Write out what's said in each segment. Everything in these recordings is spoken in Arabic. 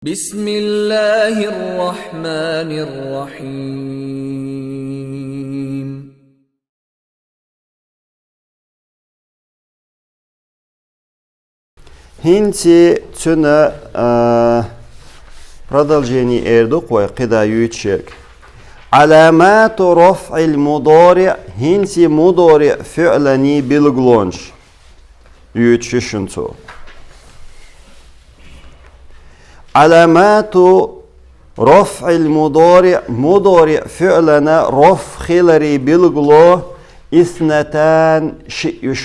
بسم الله الرحمن الرحيم. Hinti tuna продолжение эрдук قدا يوتشيك علامات رفع المضارع هنتي مضارع فعلني بالغلونش يوتشيشنتو علامات رفع المضارع مضارع فعلنا رفع خلري بالغلو اثنتان شيء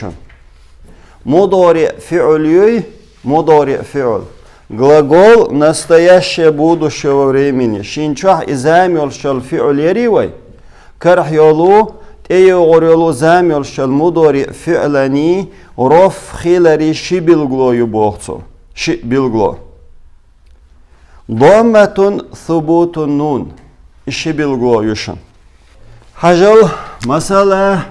مضارع فعلي مضارع فعل глагол настоящее будущего времени шинчах изамел шал фи'лери карх йолу тейогор йолу замел шал мудори фи'лани роф хилари ши билгло юбохцо ши билгло ضمة ثبوت النون ши билгло юшан хажал масала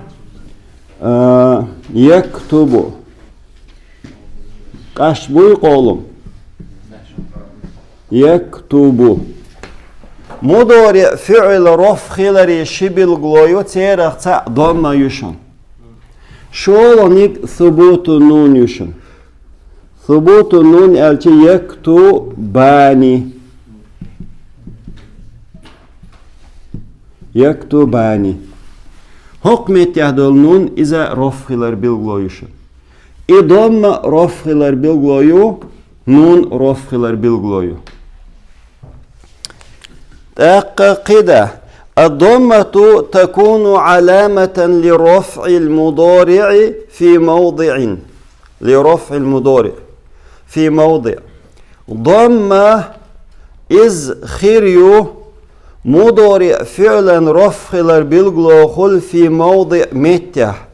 يكتب قشبوي قولم يكتب مضارع فعل رفع خلري شبل غلويو تيرخ تا ضمة يشن شولونيك ثبوت النون يشن ثبوت النون التي يكتباني حكمت يهدل نون إذا رفع خلر بالغلو يشن ضمة رفع خلر بالغلويو نون رفع خلر بالغلويو قدة الضمة تكون علامة لرفع المضارع في موضع لرفع المضارع في موضع ضمة إز خيريو مضارع فعلا رفع خلر بالغلو في موضع متح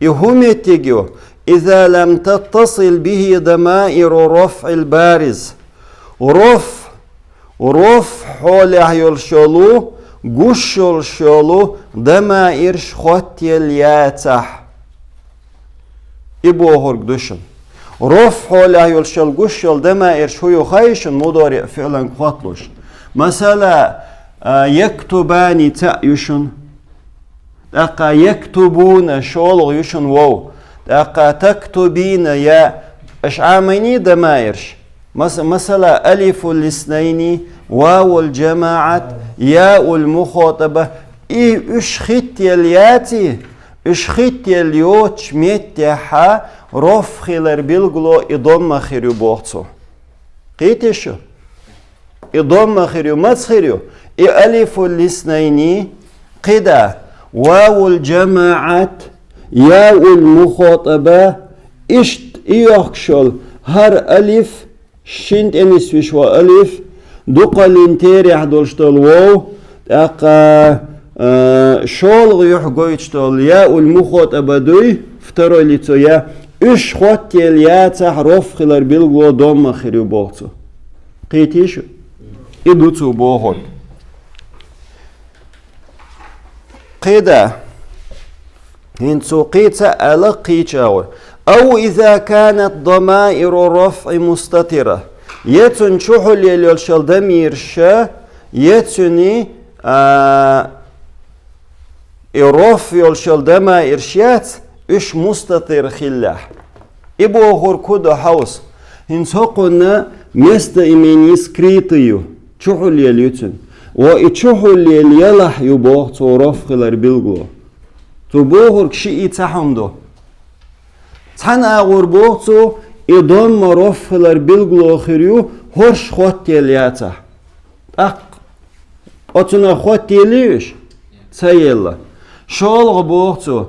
يهمتجو إذا لم تتصل به ضمائر رفع البارز رفع حوله يلشلو قش يلشلو ضمائر شخوت الياتح إبوهر قدشن رفع حوله يلشل قش يل ضمائر شو يخيشن مضارع فعلا قطلش مثلا يكتبان تأيشن أقا يكتبون شول يشن واو أقا تكتبين يا أشعاميني ضمائرش مثلا ألف الاثنين واو الجماعة ياء المخاطبة اشخت الياتي اشخت اليوتش متحا رف خلر بالغلو إضم خيريو بوغتسو قيتشو إضم خيريو ماتس خيريو ألف الاثنين قدا واو الجماعة ياء المخاطبة اشت يخشل هر ألف شنت انس وشوا ألف دقل تيريح دولشتول واو اقا شول يحقويتشتول ياء المخاطبة دوي فترو لتو يا اش خوتي الياتح رف خلر بالغلو دوم خيريو بوغتو قيتيشو ادوتو بوغت قيدا هنسو قيتا ألقيتشاو أو إذا كانت ضمائر الرفع مستترة يتن شحل يلشل دمير شا يتني الرفع يلشل دمائر شات إش مستتر خلاح إبو غور كود حوس هنسو قلنا مست إميني سكريتيو شحل يليتن وإتشحل يليلح يبوغ تو رفع لربيلغو تبوغر كشي إتحمدو تانا غربوغتو إضم رفلر بالغلو خيريو هرش خوتي الياتا أتنا خوتي ليش سيلا شال غبوغتو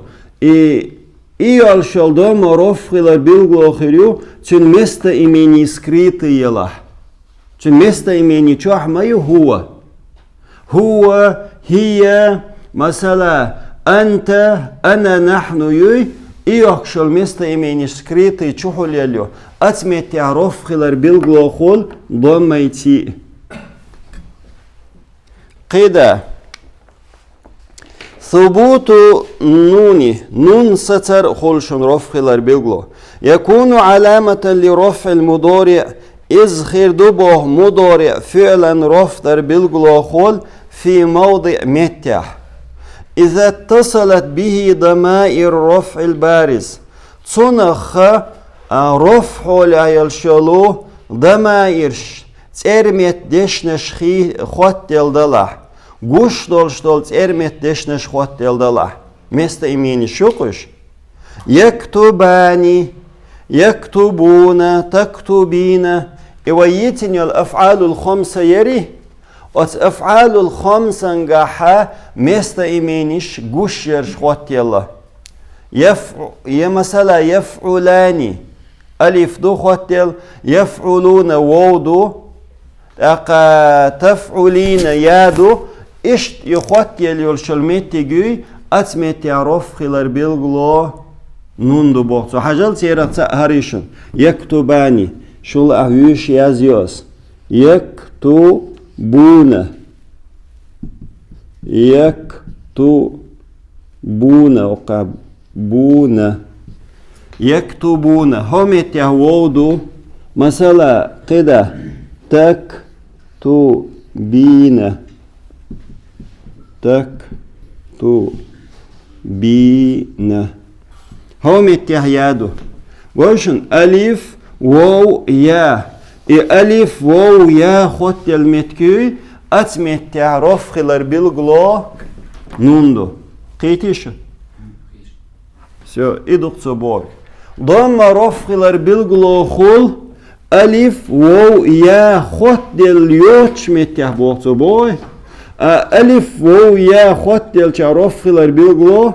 إيال شال دم رفلر بالغلو خيريو تن مستا إميني سكريتي يلا تن مستا إميني تشوح مايو هو هي مثلا أنت أنا نحن يوي إيوكشل مستا إميني سكريتي تشوحل يليو أتمت تعرف خلر بالغلو خول ضميتي قيدا ثبوت نون ستر خلشن رفع خلر بالغلو يكون علامة لرفع المضارع إزخير دبوه مضارع فعلا رفضر بالغلوخول في موضع متح إذا اتصلت به ضمائر رفع البارز صنخ رفع العيالشلو ضمائرش ترمت دشنش خي خوات دلدلح قوش دولشتول ترمت دشنش خوات دلدلح مست إيميني شوقش يكتباني يكتبون تكتبين إويتني الأفعال الخمسة يري أفعال الخمسة نجاحا مست إيمينيش قوش يرش خوات الله مثلا يفعلاني ألف دو خوتل يفعلون وودو تفعلين يادو إشت يخوتل يلشلمتي جوي أتمتي عرف خلال بيلغلو نوندو بوغتو حاجل سيرا هاريشن يكتباني شول أهوش يازيوس يكتبون وقابون يكتبون هم يتهودوا مثلا كده تكتبين هم يتهيادوا وشن ألف واو يا ألف واو يا خط المتكوي أتمت تعرف خلال بالغلو نوندو قيتيش سو إدوك بور ضم رفخلر بالغلو خول ألف واو يا خط دل يوتش متح بوغتو بوي ألف واو يا خط دل رفخلر بالغلو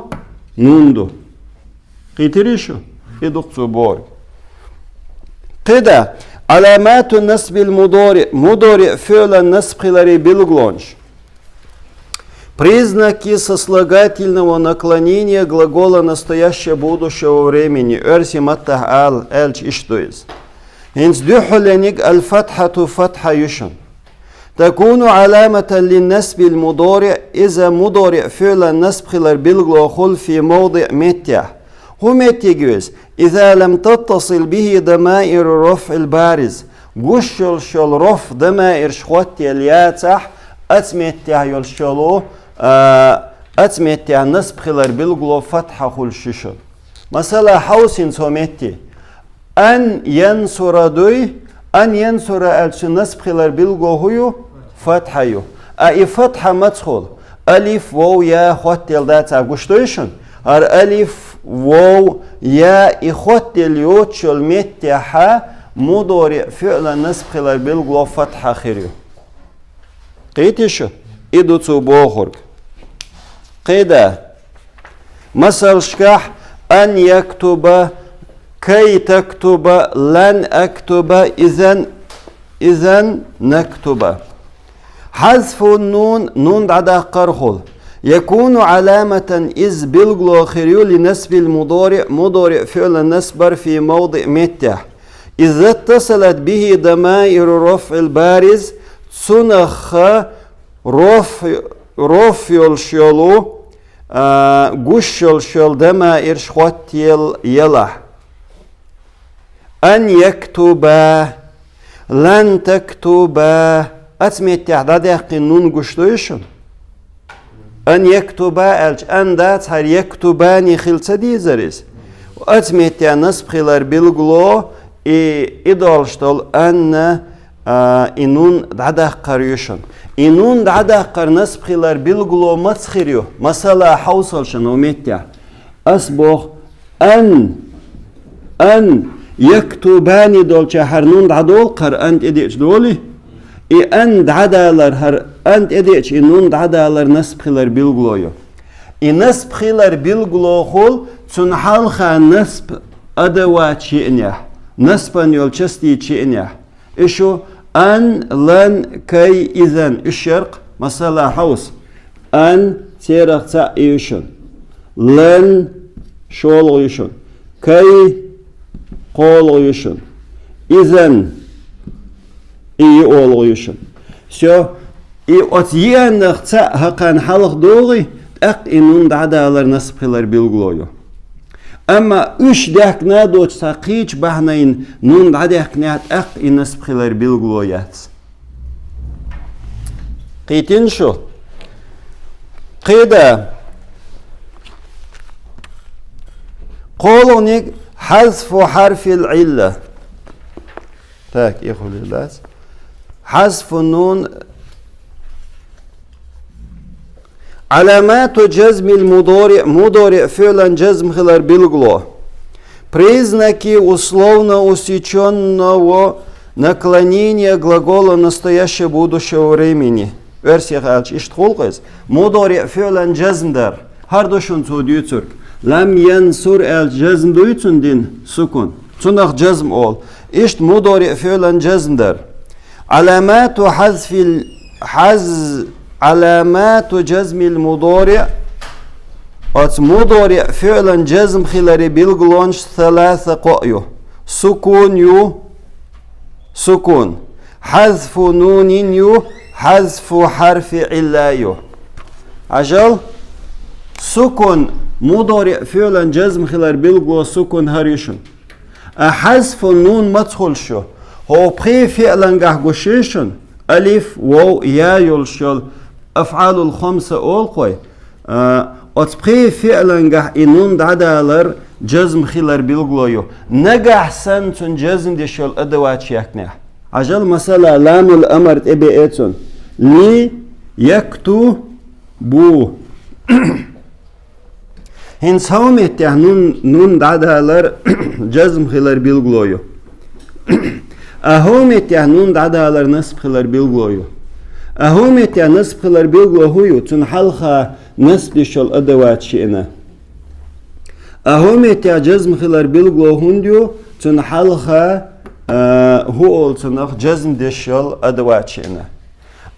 نوندو قيتريشو إدوك بور قدا علامات النصب المضارع فعل النصب خلال بالغلونش Признаки сослагательного наклонения глагола настоящего будущего времени. Эрси маттах ал элч иштуиз. Инс дюхуленик аль-фатхату фатха юшан. تكون علامة للنسب المضارع إذا مضارع فعل النسب خلال بالغلوخل في موضع متح. هو متجوز إذا لم تتصل به ضمائر الرفع البارز. قشل شل رفع ضمائر شخوت الياتح أتمتح يلشلو أتمتع نصب خلال بالغلو فتحة خلششن مثلا حوسين سومتي أن ينصر دوي أن ينصر ألش نصب خلال بالغلو هيو فتحة يو أي فتحة مدخل ألف واو يا خوات الداتا قشتويشن هر ألف واو يا إخوات اليوتشل متحة مضارع فعل نصب خلال بالغلو فتحة خيريو قيتيشو إدوتو بوخورك قيدا مثل شكاح أن يكتب كي تكتب لن أكتب إذن نكتب حذف النون نون عدا قرخل يكون علامة إذ بالغلو خيريو لنسب المضارع مضارع فعل النسبر في موضع متح إذا اتصلت به ضمائر رفع البارز صنخ رف يلشلو قش يلشل ضمائر شخوت يلح أن يكتب لن تكتب أتمت تعداد قانون قشتويشن أن يكتب أن دات هر يكتباني خلصة دي زريز وأتمت نصب خلال بالغلو إدالشتل أن إنون دعدا قريوشن إنون دعدا قرنصب خلال بالغلو متخيريو مثلا حوصلشن ومتع أصبح أن يكتباني دولش هرنون دعدول قر أنت إديش دولي أن دعدالر هر أنت إديش إنون دعدالر نصب خلال بالغلو نصب خلال بالغلو خل تنحال خا نصب أدوات شئنيا نصبا يولشستي شئنيا إشو أن لن كي إذن الشرق مثلا حوس أن تيرق تأيوشن لن شول يشن كي قول يشن إذن إي أول يشن شو إي أتيان نختا هقان حلق دوغي أق إنون دعدا على نصب خلال بالغلويو أما إيش دهك نادوش ساقيش بحنين نون عدهك نات أق إنس بخلر بالغلويات قيتين شو قيدا قولونك حذف حرف العلة تاك إخو لله حذف النون علامات جزم المضارع فعلا جزم خلال بالغلو признаки условно усеченного наклонения глагола настоящего будущего времени версия халч иштхолкыз мудари фعلا جزم در هر دوشون سوديو ترك لم ينصر الجزم دويتون دين سكون تنخ جزم اول اشت مضارع فعلا جزم در علامات علامات جزم المضارع مضارع فعلا جزم خلال بالغلونش ثلاثة قائيو سكون يو سكون حذف نون يو حذف حرف علا يو عجل سكون مضارع فعلا جزم خلال بالغلو سكون هريشن حذف النون ما تدخلشو هو بخي فعلا قهقوشيشن ألف واو يا يلشل أفعال الخمسة أولقوي أتبخي فعلا قه إنون دعدالر جزم خلال بالغلويو نقح سنتون جزم ديشل أدوات شاكنه عجل مثلا لام الأمر تبئتون لي يكتو بو هنس هومت نون دعدالر جزم خلال بالغلويو أهومت نون دعدالر نصب خلال بالغلويو أهومت نصب خلال بالغلويو تنحلخا نصب ديشل أدوات شئنا أهومت جزم خلال بالغلو هنديو تنحلخا هو تنخ جزم ديشل أدوات شئنا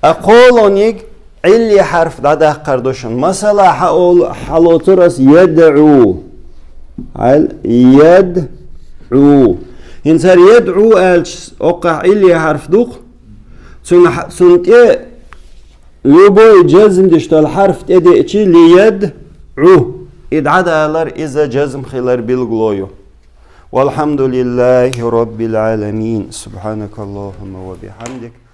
أقولونيك علي حرف دادا قردوشن مثلا حلوترس يدعو يدعو هنسار يدعو أوقع علي حرف دوق سنتي لبوي جزم دشتال حرف تدي اتشي ليدعو إدعادالر إذا جزم خلال بالغلويو والحمد لله رب العالمين سبحانك اللهم وبحمدك